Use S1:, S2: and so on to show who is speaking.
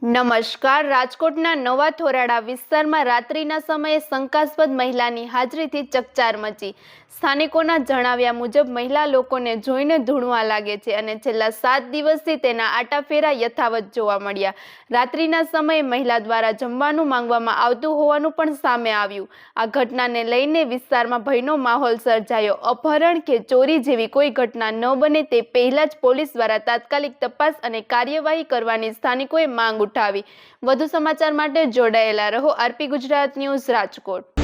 S1: નમસ્કાર. રાજકોટના નવા થોરાડા વિસ્તારમાં રાત્રિના સમયે શંકાસ્પદ મહિલાની હાજરીથી ચકચાર મચી. સ્થાનિકોના જણાવ્યા મુજબ મહિલા લોકોને જોઈને ધૂણવા લાગે છે અને છેલ્લા 7 દિવસથી તેના આટાફેરા યથાવત જોવા મળ્યા. રાત્રિના સમયે મહિલા દ્વારા જમવાનું માંગવામાં આવતું હોવાનું પણ સામે આવ્યું. આ ઘટનાને લઈને વિસ્તારમાં ભયનો માહોલ સર્જાયો. અપહરણ કે ચોરી જેવી કોઈ ઘટના ન બને તે પહેલા જ પોલીસ દ્વારા તાત્કાલિક તપાસ અને કાર્યવાહી કરવાની સ્થાનિકોએ માંગ ઉઠાવી. વધુ સમાચાર માટે જોડાયેલા રહો આરપી ગુજરાત ન્યૂઝ રાજકોટ.